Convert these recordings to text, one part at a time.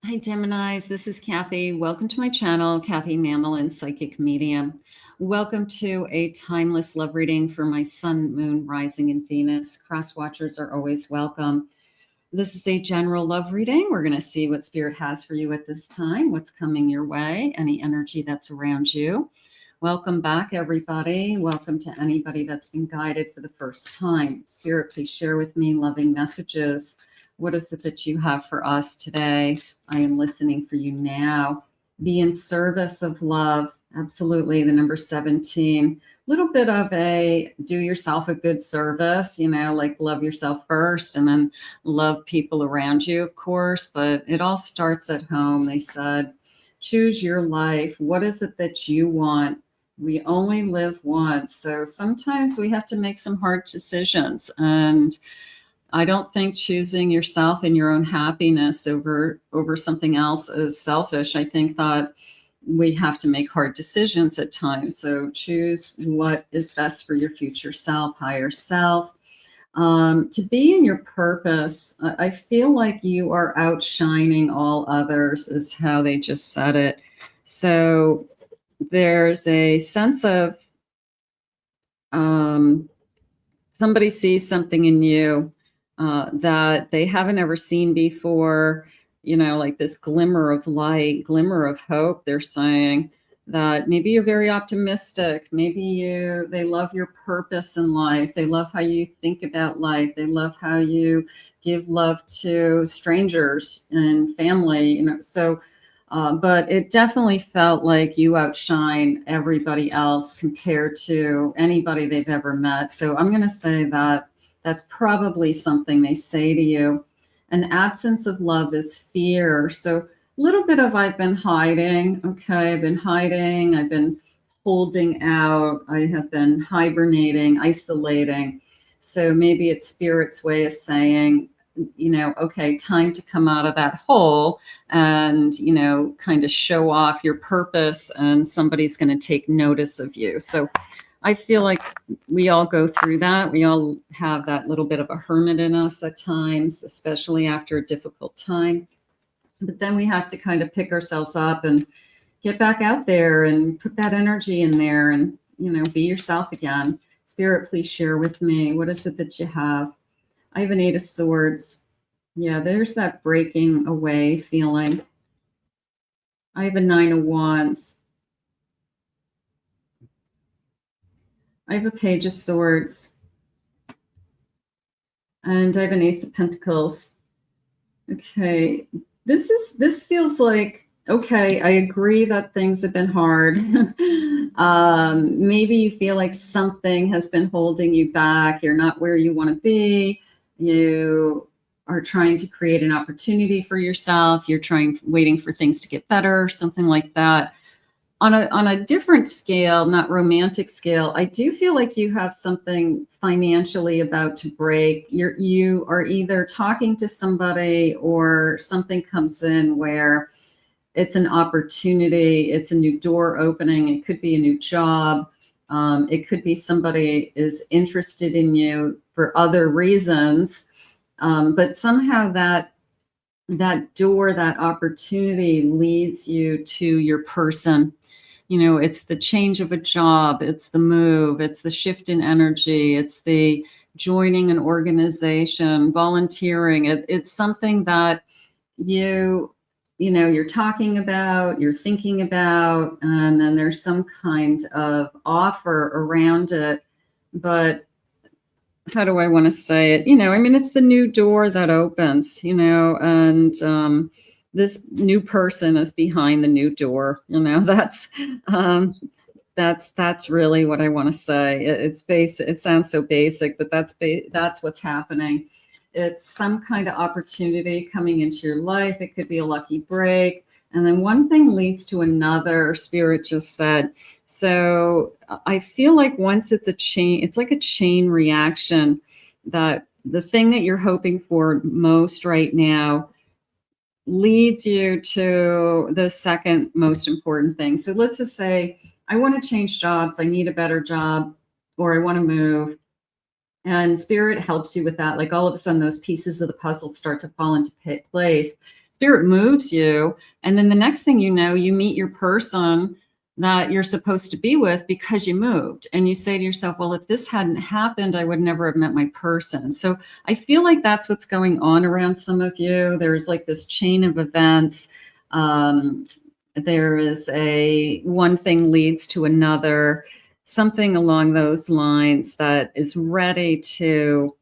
Hi, Geminis. This is Kathy. Welcome to my channel, Kathy Mamolen, Psychic Medium. Welcome to a timeless love reading for my Sun, Moon, Rising, and Venus. Cross watchers are always welcome. This is a general love reading. We're going to see what Spirit has for you at this time, what's coming your way, any energy that's around you. Welcome back, everybody. Welcome to anybody that's been guided for the first time. Spirit, please share with me loving messages. What is it that you have for us today? I am listening for you now. Be in service of love. Absolutely. The number 17. Little bit of a do yourself a good service, like love yourself first and then love people around you, of course. But it all starts at home. They said, choose your life. What is it that you want? We only live once. So sometimes we have to make some hard decisions. And I don't think choosing yourself and your own happiness over something else is selfish. I think that we have to make hard decisions at times. So choose what is best for your future self, higher self. To be in your purpose, I feel like you are outshining all others, is how they just said it. So there's a sense of somebody sees something in you that they haven't ever seen before, like this glimmer of light, glimmer of hope. They're saying that maybe you're very optimistic. Maybe they love your purpose in life. They love how you think about life. They love how you give love to strangers and family, but it definitely felt like you outshine everybody else compared to anybody they've ever met. So I'm going to say that that's probably something they say to you. An absence of love is fear. So a little bit of I've been hiding. Okay, I've been hiding. I've been holding out. I have been hibernating, isolating. So maybe it's Spirit's way of saying, okay, time to come out of that hole and, kind of show off your purpose, and somebody's going to take notice of you. So I feel like we all go through that. We all have that little bit of a hermit in us at times, especially after a difficult time. But then we have to kind of pick ourselves up and get back out there and put that energy in there and, be yourself again. Spirit, please share with me. What is it that you have? I have an 8 of Swords. Yeah, there's that breaking away feeling. I have a 9 of Wands. I have a Page of Swords. And I have an Ace of Pentacles. Okay, this feels like, okay, I agree that things have been hard. Maybe you feel like something has been holding you back. You're not where you want to be. You are trying to create an opportunity for yourself. You're waiting for things to get better, something like that. On a different scale, not romantic scale, I do feel like you have something financially about to break. You are either talking to somebody or something comes in where it's an opportunity. It's a new door opening. It could be a new job. It could be somebody is interested in you for other reasons. But somehow that door, that opportunity leads you to your person. It's the change of a job, it's the move, it's the shift in energy, it's the joining an organization, volunteering. It's something that you're talking about, you're thinking about, and then there's some kind of offer around it. But how do I want to say it? It's the new door that opens, and this new person is behind the new door. That's really what I want to say. It's basic. It sounds so basic, but that's what's happening. It's some kind of opportunity coming into your life. It could be a lucky break. And then one thing leads to another, Spirit just said. So I feel like once it's a chain, it's like a chain reaction, that the thing that you're hoping for most right now leads you to the second most important thing. So let's just say I want to change jobs. I need a better job, or I want to move. And Spirit helps you with that. Like all of a sudden, those pieces of the puzzle start to fall into place. spirit moves you. And then the next thing you know, you meet your person that you're supposed to be with because you moved. And you say to yourself, well, if this hadn't happened, I would never have met my person. So I feel like that's what's going on around some of you. There's like this chain of events. There is one thing leads to another, something along those lines that is ready to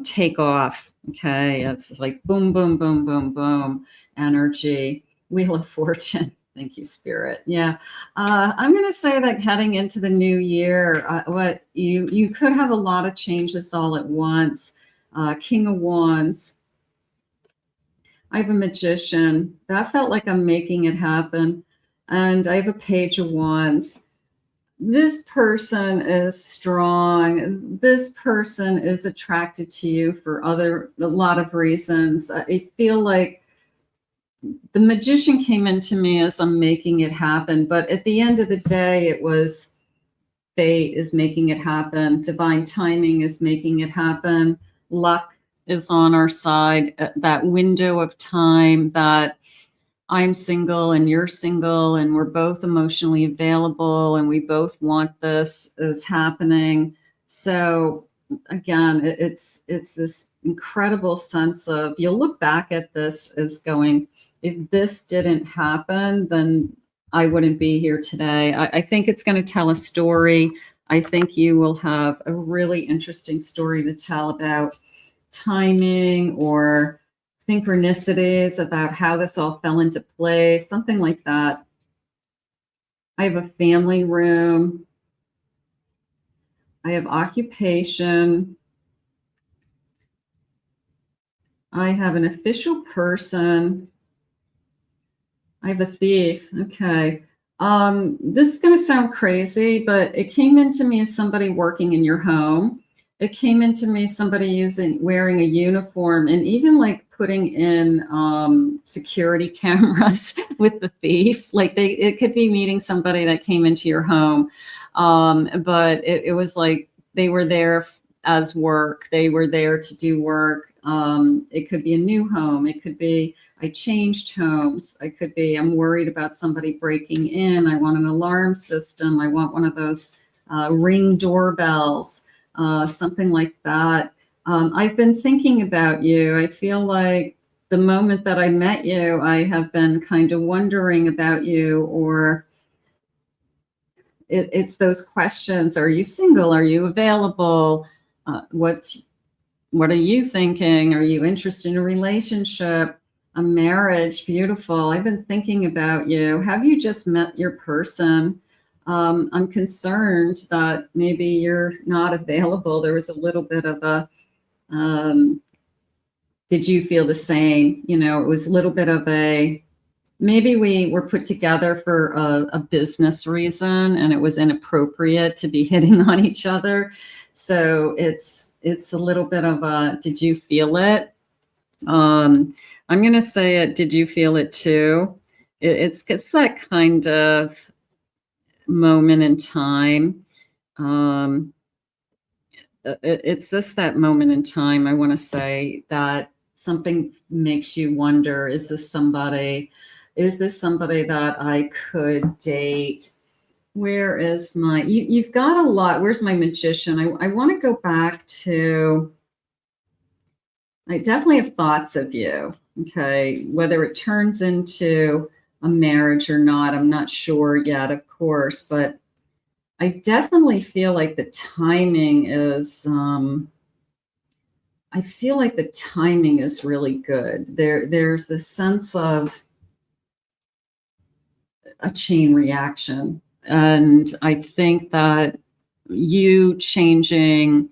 take off. Okay. It's like boom, boom, boom, boom, boom energy. Wheel of Fortune. Thank you, Spirit. Yeah. I'm going to say that heading into the new year, what you could have a lot of changes all at once. King of Wands. I have a Magician. That felt like I'm making it happen. And I have a Page of Wands. This person is strong. This person is attracted to you for a lot of reasons. I feel like the Magician came into me as I'm making it happen, but at the end of the day, it was fate is making it happen. Divine timing is making it happen. Luck is on our side. That window of time that I'm single and you're single and we're both emotionally available and we both want this is happening. So again, it's this incredible sense of, you'll look back at this as going, if this didn't happen, then I wouldn't be here today. I think it's going to tell a story. I think you will have a really interesting story to tell about timing or synchronicities, about how this all fell into place, something like that. I have a family room. I have occupation. I have an official person. I have a thief. Okay. This is going to sound crazy, but it came into me as somebody working in your home. It came into me somebody wearing a uniform and even like putting in security cameras with the thief. Like it could be meeting somebody that came into your home. But it was like they were there as work. They were there to do work. It could be a new home. It could be I changed homes. It could be I'm worried about somebody breaking in. I want an alarm system. I want one of those Ring doorbells, something like that. I've been thinking about you. I feel like the moment that I met you, I have been kind of wondering about you, or it's those questions. Are you single? Are you available? What are you thinking? Are you interested in a relationship, a marriage? Beautiful. I've been thinking about you. Have you just met your person? I'm concerned that maybe you're not available. There was a little bit of a, did you feel the same? You know, it was a little bit of a, maybe we were put together for a business reason and it was inappropriate to be hitting on each other. So it's a little bit of a, did you feel it? I'm going to say it. Did you feel it too? It's that kind of moment in time. It's just that moment in time. I want to say that something makes you wonder, is this somebody that I could date? Where is my, you've got a lot. Where's my Magician? I want to go back to, I definitely have thoughts of you. Okay. Whether it turns into a marriage or not, I'm not sure yet, of course, but I definitely feel like the timing is, I feel like the timing is really good. There's this sense of a chain reaction. And I think that you changing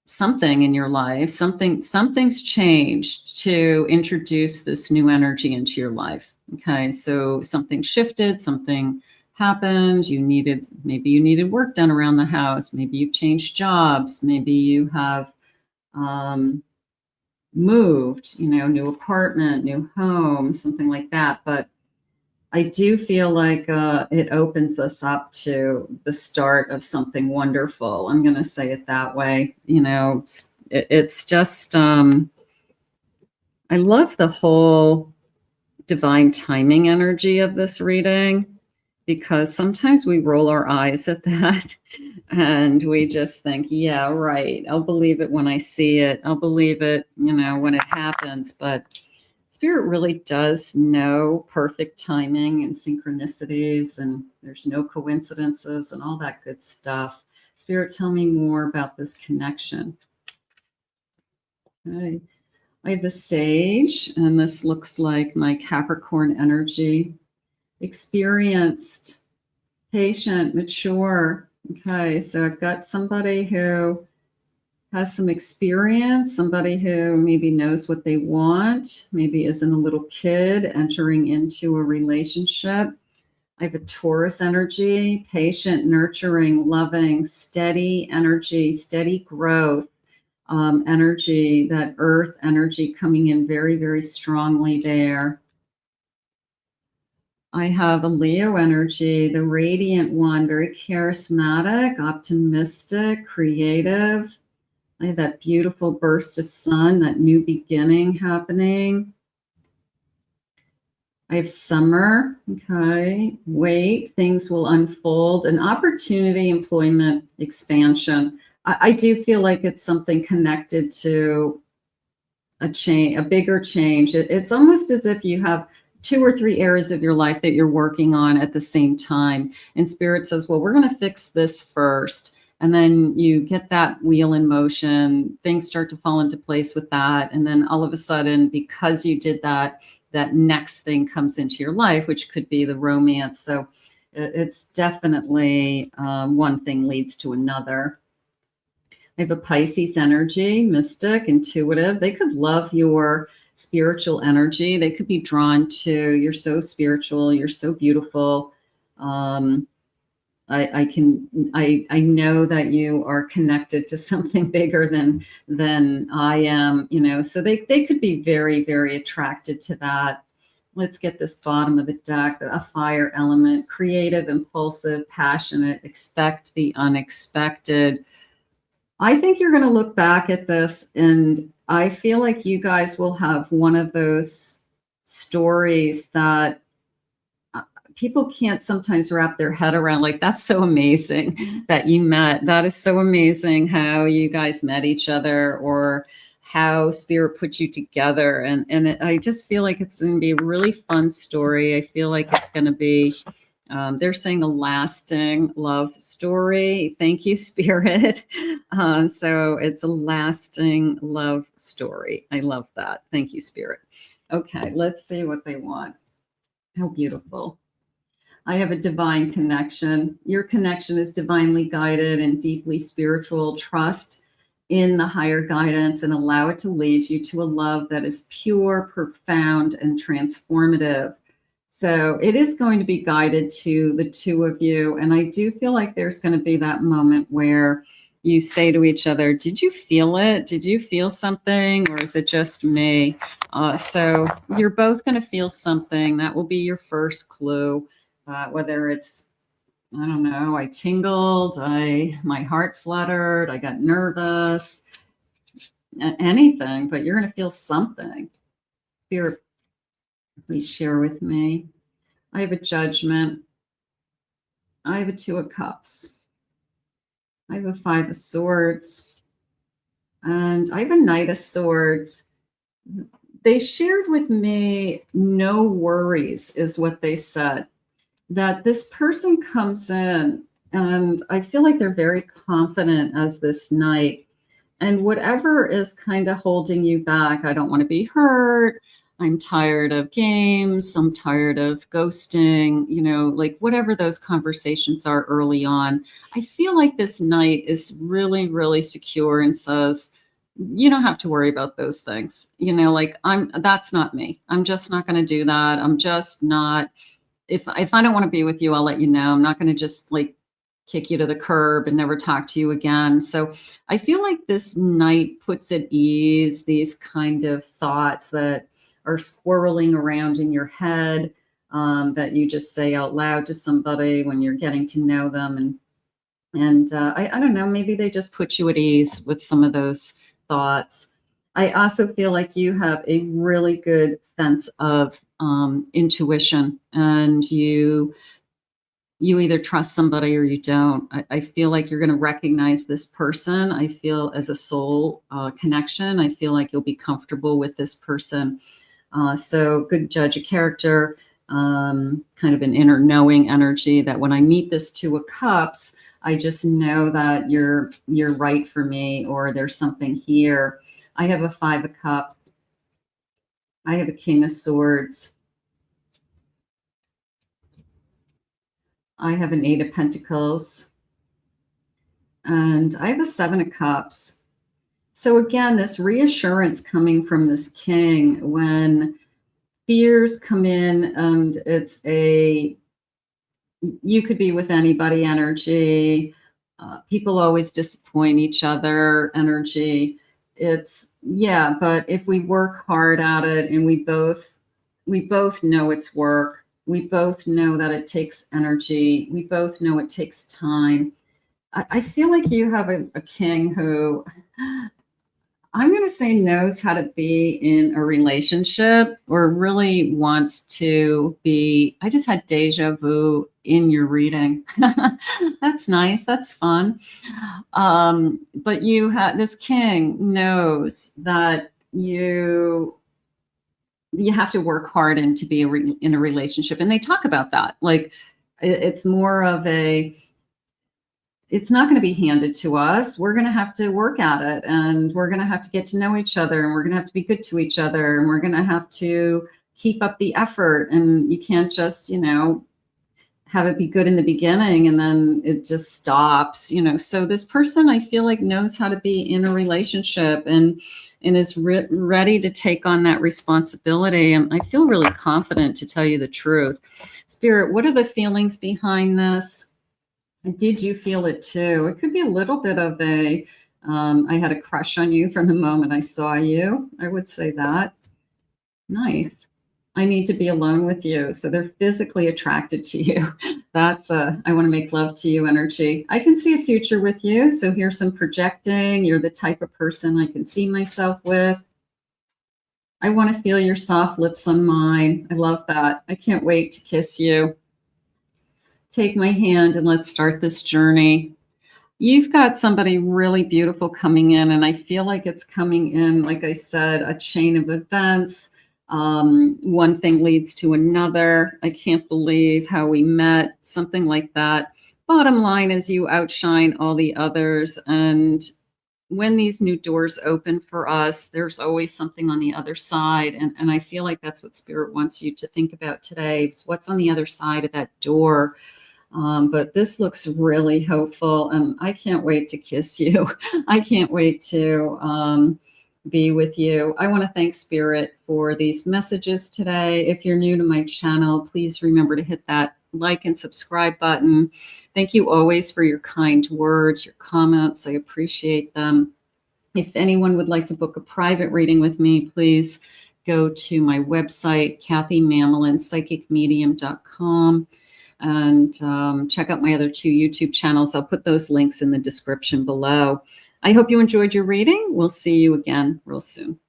something in your life, something's changed to introduce this new energy into your life. Okay. So something shifted, something happened. Maybe you needed work done around the house. Maybe you've changed jobs. Maybe you have moved, new apartment, new home, something like that. But I do feel like it opens us up to the start of something wonderful. I'm going to say it that way. It's just, I I love the whole divine timing energy of this reading, because sometimes we roll our eyes at that and we just think, yeah, right. I'll believe it when I see it. I'll believe it, when it happens. But Spirit really does know perfect timing and synchronicities, and there's no coincidences and all that good stuff. Spirit, tell me more about this connection. Okay. I have the Sage, and this looks like my Capricorn energy. Experienced, patient, mature. Okay, so I've got somebody who has some experience, somebody who maybe knows what they want, maybe isn't a little kid entering into a relationship. I have a Taurus energy, patient, nurturing, loving, steady energy, steady growth. Energy, that earth energy coming in very, very strongly there. I have a Leo energy, the radiant one, very charismatic, optimistic, creative. I have that beautiful burst of sun, that new beginning happening. I have summer, okay, Waite, things will unfold, an opportunity, employment, expansion. I do feel like it's something connected to a change, a bigger change. It's almost as if you have 2 or 3 areas of your life that you're working on at the same time. And Spirit says, well, we're going to fix this first. And then you get that wheel in motion, things start to fall into place with that. And then all of a sudden, because you did that, that next thing comes into your life, which could be the romance. So it's definitely one thing leads to another. I have a Pisces energy, mystic, intuitive. They could love your spiritual energy. They could be drawn to, you're so spiritual, you're so beautiful. I know that you are connected to something bigger than I am, so they could be very, very attracted to that. Let's get this bottom of the deck, a fire element, creative, impulsive, passionate, expect the unexpected. I think you're going to look back at this, and I feel like you guys will have one of those stories that people can't sometimes wrap their head around. Like, that's so amazing that you met. That is so amazing how you guys met each other, or how Spirit put you together. And I just feel like it's going to be a really fun story. I feel like it's going to be, they're saying, a lasting love story. Thank you, Spirit. So it's a lasting love story. I love that. Thank you, Spirit. Okay, let's see what they want. How beautiful. I have a divine connection. Your connection is divinely guided and deeply spiritual. Trust in the higher guidance and allow it to lead you to a love that is pure, profound, and transformative. So it is going to be guided to the two of you. And I do feel like there's going to be that moment where you say to each other, did you feel it? Did you feel something? Or is it just me? So you're both going to feel something. That will be your first clue. Whether it's, I don't know, I tingled, my heart fluttered, I got nervous, anything, but you're going to feel something. Spirit, please share with me. I have a Judgment. I have a 2 of Cups. I have a 5 of Swords. And I have a Knight of Swords. They shared with me, no worries is what they said. That this person comes in, and I feel like they're very confident as this Knight. And whatever is kind of holding you back, I don't want to be hurt. I'm tired of games. I'm tired of ghosting, like whatever those conversations are early on. I feel like this Knight is really, really secure and says, you don't have to worry about those things. Like that's not me. I'm just not going to do that. I'm just not. If I don't want to be with you, I'll let you know. I'm not going to just like kick you to the curb and never talk to you again. So I feel like this Knight puts at ease these kind of thoughts that are swirling around in your head, that you just say out loud to somebody when you're getting to know them. And I don't know, maybe they just put you at ease with some of those thoughts. I also feel like you have a really good sense of intuition, and you either trust somebody or you don't. I feel like you're going to recognize this person. I feel as a soul connection, I feel like you'll be comfortable with this person. So good judge of character, kind of an inner knowing energy that when I meet this Two of Cups, I just know that you're right for me, or there's something here. I have a Five of Cups. I have a King of Swords. I have an Eight of Pentacles. And I have a Seven of Cups. So again, this reassurance coming from this king when fears come in, and it's a, you could be with anybody energy. People always disappoint each other energy. It's, yeah, but if we work hard at it and we both know it's work. We both know that it takes energy. We both know it takes time. I feel like you have a king who, I'm going to say, knows how to be in a relationship, or really wants to be. I just had deja vu in your reading. That's nice. That's fun. But you have, this king knows that you have to work hard and to be in a relationship. And they talk about that. Like it's more of a, it's not going to be handed to us. We're going to have to work at it, and we're going to have to get to know each other, and we're going to have to be good to each other, and we're going to have to keep up the effort. And you can't just, have it be good in the beginning and then it just stops, So this person, I feel like, knows how to be in a relationship and is ready to take on that responsibility. And I feel really confident, to tell you the truth. Spirit, what are the feelings behind this? Did you feel it too? It could be a little bit of a, I had a crush on you from the moment I saw you. I would say that. Nice. I need to be alone with you. So they're physically attracted to you. That's I want to make love to you energy. I can see a future with you. So here's some projecting. You're the type of person I can see myself with. I want to feel your soft lips on mine. I love that. I can't wait to kiss you. Take my hand and let's start this journey. You've got somebody really beautiful coming in, and I feel like it's coming in, like I said, a chain of events. One thing leads to another. I can't believe how we met, something like that. Bottom line is you outshine all the others. And when these new doors open for us, there's always something on the other side. And I feel like that's what Spirit wants you to think about today. Is what's on the other side of that door. But this looks really hopeful, and I can't wait to kiss you. I can't wait to be with you. I want to thank Spirit for these messages today. If you're new to my channel, please remember to hit that like and subscribe button. Thank you always for your kind words, your comments. I appreciate them. If anyone would like to book a private reading with me, please go to my website, kathymamolin.psychicmedium.com. and check out my other 2 YouTube channels. I'll put those links in the description below. I hope you enjoyed your reading. We'll see you again real soon.